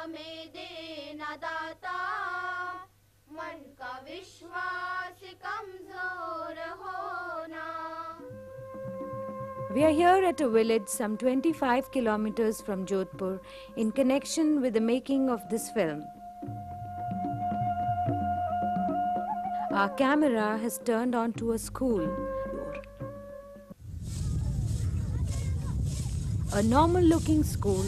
हमें देना दाता, मन का विश्वास कमजोर होना। We are here at a village some 25 kilometers from Jodhpur in connection with the making of this film. Our camera has turned onto a school. A normal-looking school,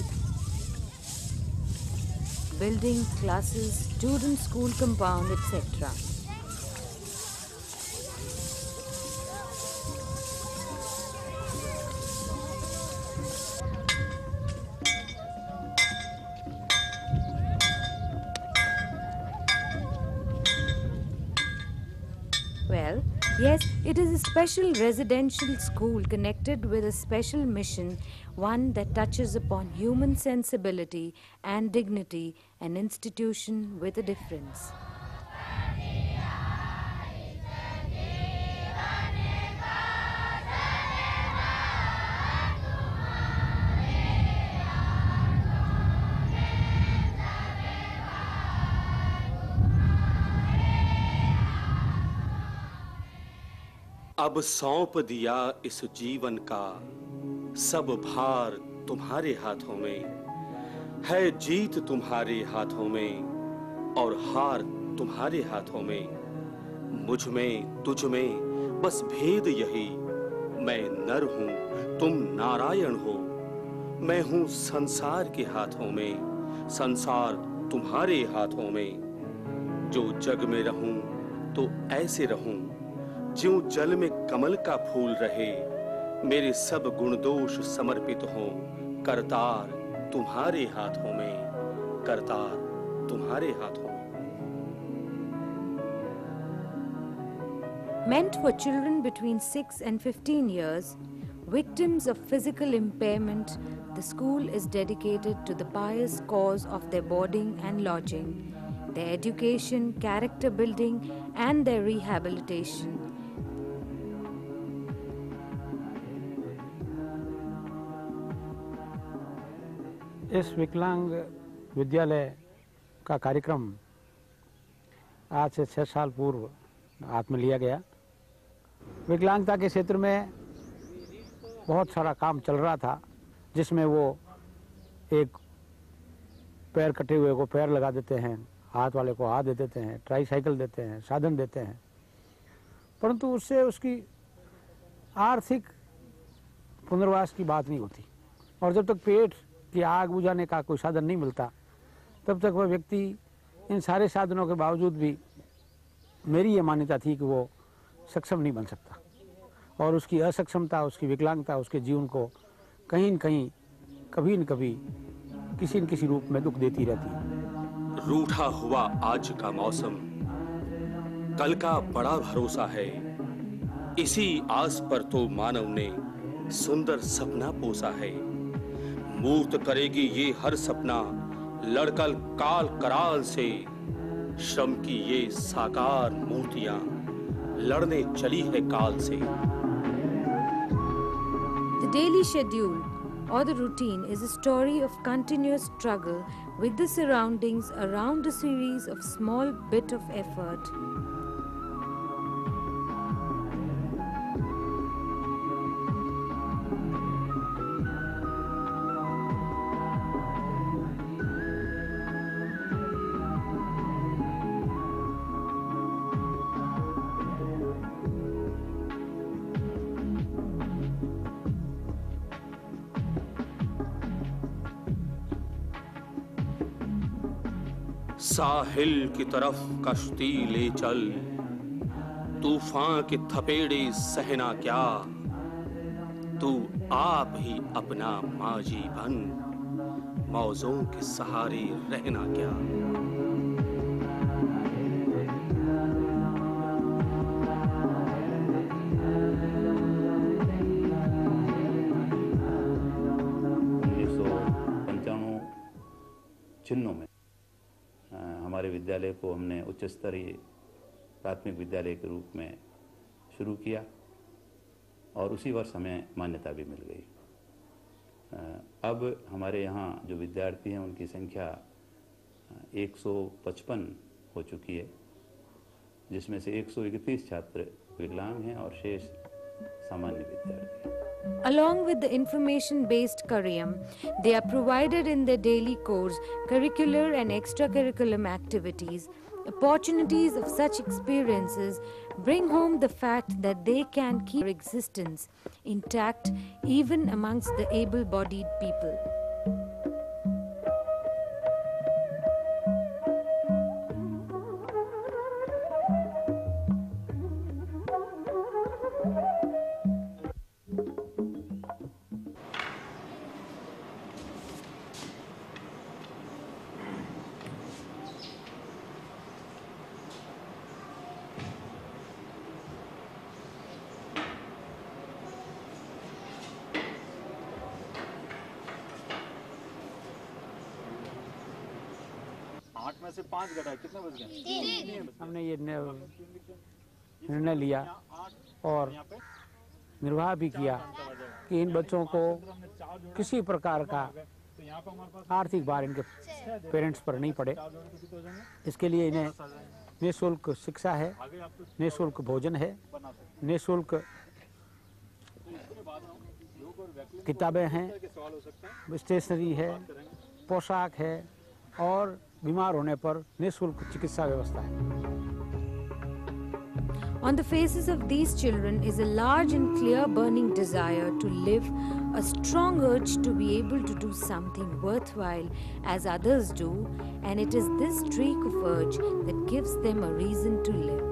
building, classes, student school compound, etc. Well, yes, it is a special residential school connected with a special mission, one that touches upon human sensibility and dignity, an institution with a difference. अब सौंप दिया इस जीवन का सब भार तुम्हारे हाथों में, है जीत तुम्हारे हाथों में और हार तुम्हारे हाथों में। मुझ में तुझ में बस भेद यही, मैं नर हूं तुम नारायण हो। मैं हूं संसार के हाथों में, संसार तुम्हारे हाथों में। जो जग में रहूं तो ऐसे रहूं ज्यों जल में कमल का फूल रहे। मेरे सब गुण दोष समर्पित हों, करतार तुम्हारे हाथों में, करतार तुम्हारे हाथों में। Meant for children between 6 and 15 years, victims of physical impairment, the school is dedicated to the pious cause of their boarding and lodging, their education, character building, and their rehabilitation. इस विकलांग विद्यालय का कार्यक्रम आज से 6 साल पूर्व हाथ में लिया गया। विकलांगता के क्षेत्र में बहुत सारा काम चल रहा था, जिसमें वो एक पैर कटे हुए को पैर लगा देते हैं, हाथ वाले को हाथ दे देते हैं, ट्राईसाइकिल देते हैं, साधन देते हैं, परंतु उससे उसकी आर्थिक पुनर्वास की बात नहीं होती। और जब तक पेट की आग बुझाने का कोई साधन नहीं मिलता, तब तक वह व्यक्ति इन सारे साधनों के बावजूद भी, मेरी ये मान्यता थी कि वो सक्षम नहीं बन सकता और उसकी असक्षमता, उसकी विकलांगता उसके जीवन को कहीं न कहीं, कभी न कभी, किसी न किसी रूप में दुख देती रहती है। रूठा हुआ आज का मौसम, कल का बड़ा भरोसा है। इसी आस पर तो मानव ने सुंदर सपना पोसा है। मूर्त करेगी ये हर सपना लड़कल काल कराल से। श्रम की ये साकार मूर्तियां लड़ने चली है काल से। The daily schedule or the routine is a story of continuous struggle with the surroundings around a series of small bit of effort. साहिल की तरफ कश्ती ले चल, तूफान के थपेड़े सहना क्या। तू आप ही अपना माजी बन, मौजों के सहारे रहना क्या। चिन्हों में हमारे विद्यालय को हमने उच्च स्तरीय प्राथमिक विद्यालय के रूप में शुरू किया और उसी वर्ष हमें मान्यता भी मिल गई। अब हमारे यहाँ जो विद्यार्थी हैं उनकी संख्या 155 हो चुकी है, जिसमें से 131 छात्र विकलांग हैं और शेष सामान्य विद्यार्थी हैं। Along with the information-based curriculum, they are provided in their daily course, curricular and extracurricular activities. Opportunities of such experiences bring home the fact that they can keep their existence intact even amongst the able-bodied people. में से 5 घटाए कितने बच गए? हमने ये निर्णय लिया और निर्वाह भी किया कि इन बच्चों को किसी प्रकार का आर्थिक भार इनके पेरेंट्स पर नहीं पड़े। इसके लिए इन्हें निःशुल्क शिक्षा है, निःशुल्क भोजन है, निःशुल्क किताबें हैं, स्टेशनरी है, पोशाक है और बीमार होने पर निःशुल्क चिकित्सा व्यवस्था है। On the faces of these children is a large and clear burning desire to live, a strong urge to be able to do something worthwhile as others do, and it is this streak of urge that gives them a reason to live,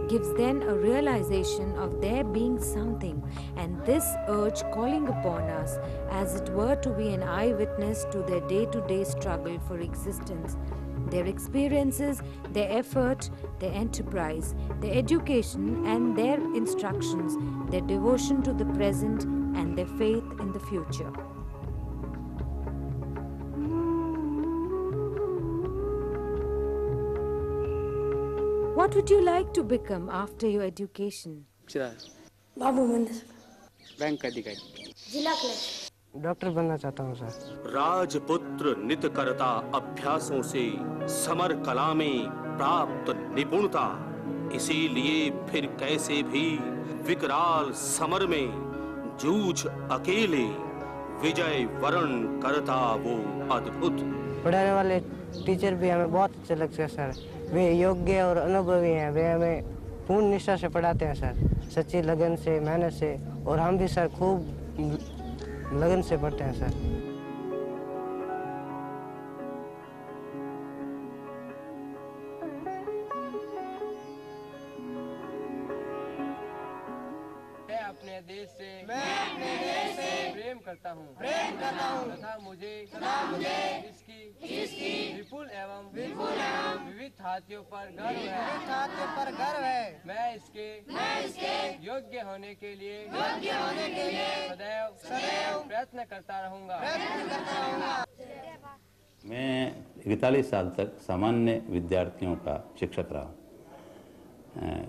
gives them a realization of there being something, and this urge calling upon us as it were to be an eyewitness to their day-to-day struggle for existence. Their experiences, their effort, their enterprise, their education and their instructions, their devotion to the present and their faith in the future. What would you like to become after your education? बाबू मंदिर, bank अधिकारी, जिला collector, doctor बनना चाहता हूँ sir. राजपुत्र नित करता अभ्यासों से समर कला में प्राप्त निपुणता, इसीलिए फिर कैसे भी विकराल समर में जूझ अकेले विजय वरण करता वो अद्भुत। पढ़ाने वाले टीचर भी हमें बहुत अच्छे लगते हैं सर। वे योग्य और अनुभवी हैं। वे हमें पूर्ण निष्ठा से पढ़ाते हैं सर, सच्ची लगन से, मेहनत से, और हम भी सर खूब लगन से पढ़ते हैं सर। मैं अपने देश से प्रेम करता हूँ तथा मुझे इसकी विपुल एवं विविध थातियों पर गर्व है। मैं इसके योग्य होने के लिए सदैव प्रयत्न करता रहूँगा। मैं 41 साल तक सामान्य विद्यार्थियों का शिक्षक रहा।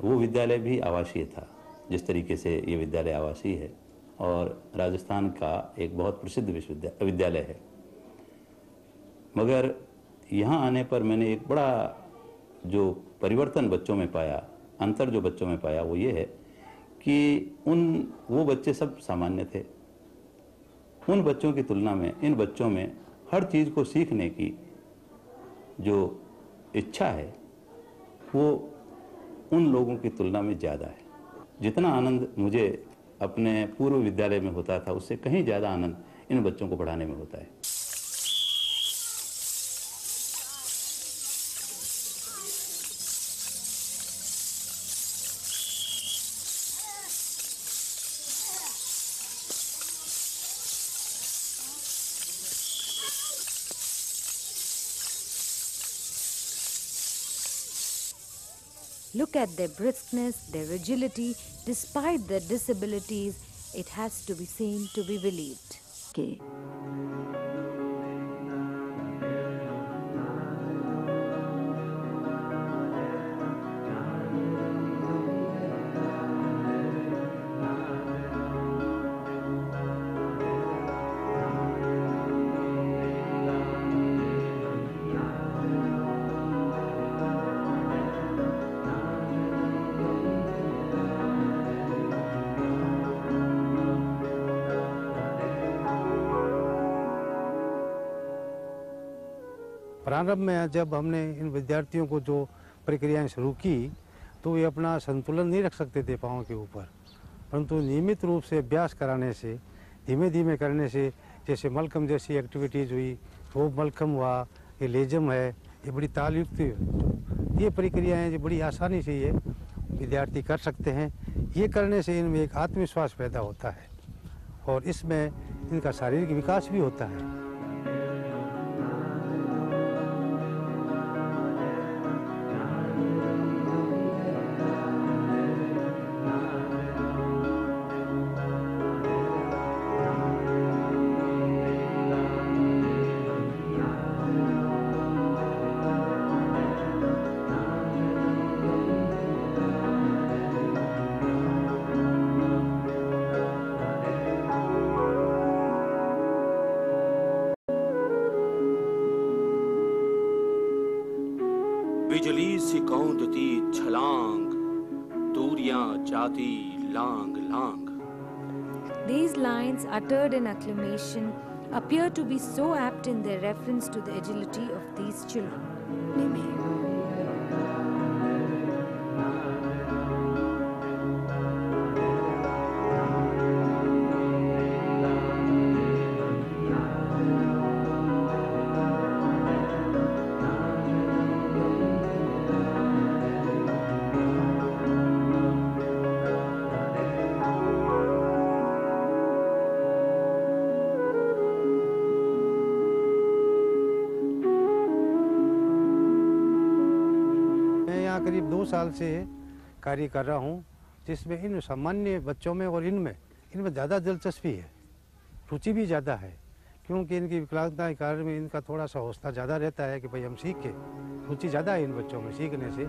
वो विद्यालय भी आवासीय था, जिस तरीके से ये विद्यालय आवासीय है और राजस्थान का एक बहुत प्रसिद्ध विद्यालय है। मगर यहाँ आने पर मैंने एक बड़ा जो परिवर्तन बच्चों में पाया, अंतर जो बच्चों में पाया, वो ये है कि वो बच्चे सब सामान्य थे। उन बच्चों की तुलना में इन बच्चों में हर चीज़ को सीखने की जो इच्छा है वो उन लोगों की तुलना में ज़्यादा है। जितना आनंद मुझे अपने पूर्व विद्यालय में होता था, उससे कहीं ज़्यादा आनंद इन बच्चों को पढ़ाने में होता है। Look at their briskness, their agility, despite their disabilities. It has to be seen to be believed. Okay. प्रारंभ में जब हमने इन विद्यार्थियों को जो प्रक्रियाएं शुरू की तो ये अपना संतुलन नहीं रख सकते थे पाँव के ऊपर, परंतु नियमित रूप से अभ्यास कराने से, धीमे धीमे करने से, जैसे मलखम जैसी एक्टिविटीज़ हुई, वो मलखम हुआ, ये लेजम है, ये बड़ी तालयुक्त, ये प्रक्रियाएं जो बड़ी आसानी से ये विद्यार्थी कर सकते हैं। ये करने से इनमें एक आत्मविश्वास पैदा होता है और इसमें इनका शारीरिक विकास भी होता है। बिजली सी कौंधती छलांग, दूरियां जाती लांग लांग. These lines, uttered in acclamation, appear to be so apt in their reference to the agility of these children. करीब 2 साल से कार्य कर रहा हूँ, जिसमें इन सामान्य बच्चों में और इनमें ज़्यादा दिलचस्पी है, रुचि भी ज़्यादा है, क्योंकि इनकी विकलांगता के कारण में इनका थोड़ा सा हौसला ज़्यादा रहता है कि भाई हम सीखें, रुचि ज़्यादा है इन बच्चों में सीखने से।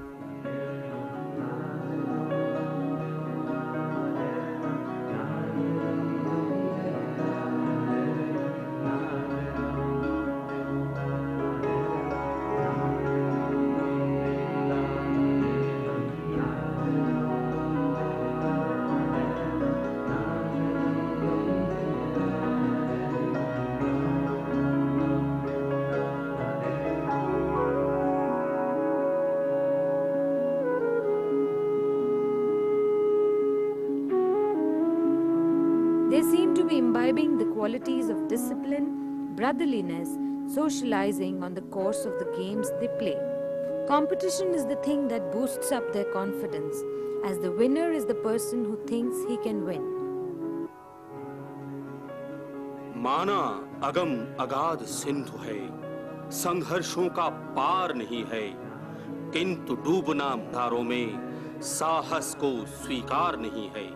They seem to be imbibing the qualities of discipline, brotherliness, socializing on the course of the games they play. Competition is the thing that boosts up their confidence, as the winner is the person who thinks he can win. माना अगम अगाध सिंधु है, संघर्षों का पार नहीं है, किंतु डूबना धारों में साहस को स्वीकार नहीं है।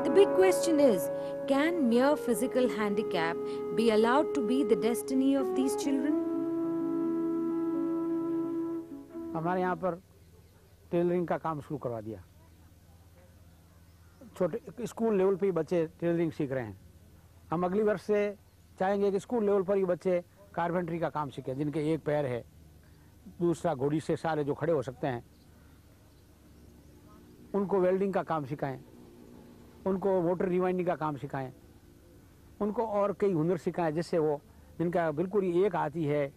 The big question is, can mere physical handicap be allowed to be the destiny of these children? हमारे यहाँ पर टेलरिंग का काम शुरू करवा दिया। छोटे स्कूल लेवल पे ही बच्चे टेलरिंग सीख रहे हैं। हम अगली वर्ष से चाहेंगे कि स्कूल लेवल पर ही बच्चे कारपेंटरी का काम सीखें, जिनके एक पैर है, दूसरा घोड़ी से सारे जो खड़े हो सकते हैं, उनको वेल्डिंग का काम सिखाएं, उनको मोटर रिवाइंडिंग का काम सिखाएं, उनको और कई हुनर सिखाएं, जिससे वो जिनका बिल्कुल ही एक हाथ ही है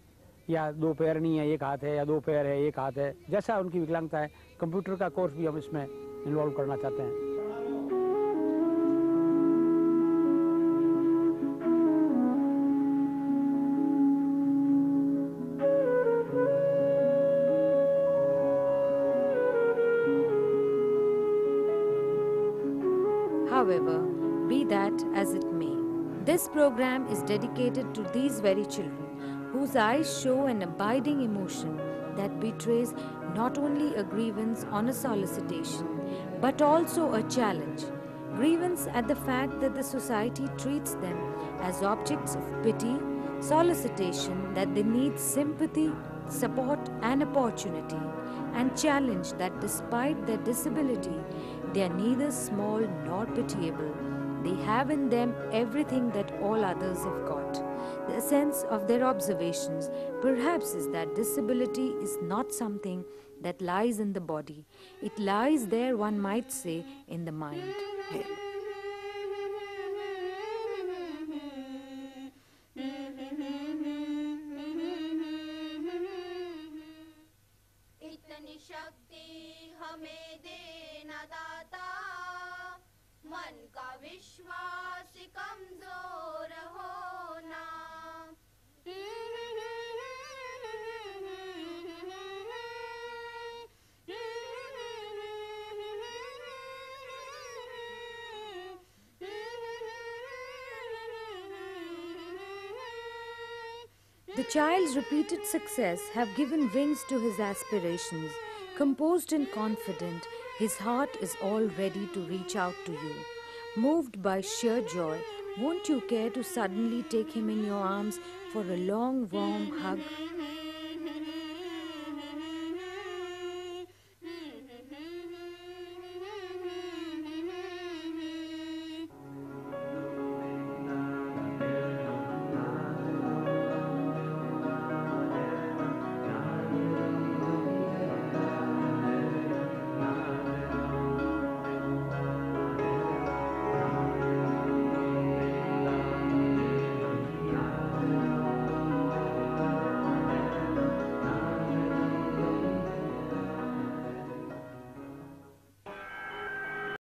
या 2 पैर नहीं है, 1 हाथ है, या 2 पैर है 1 हाथ है, जैसा उनकी विकलांगता है, कंप्यूटर का कोर्स भी हम इसमें इन्वॉल्व करना चाहते हैं। However, be that as it may, this program is dedicated to these very children whose eyes show an abiding emotion that betrays not only a grievance on a solicitation, but also a challenge. Grievance at the fact that the society treats them as objects of pity, solicitation that they need sympathy, support and opportunity, and challenge that despite their disability, they are neither small nor pitiable, They have in them everything that all others have got. The essence of their observations perhaps is that disability is not something that lies in the body. It lies there, one might say, in the mind. इतनी शक्ति हमें देना दाता, मन का विश्वास कमजोर होना। The child's repeated success have given wings to his aspirations. Composed and confident, his heart is all ready to reach out to you. Moved by sheer joy, won't you care to suddenly take him in your arms for a long, warm hug?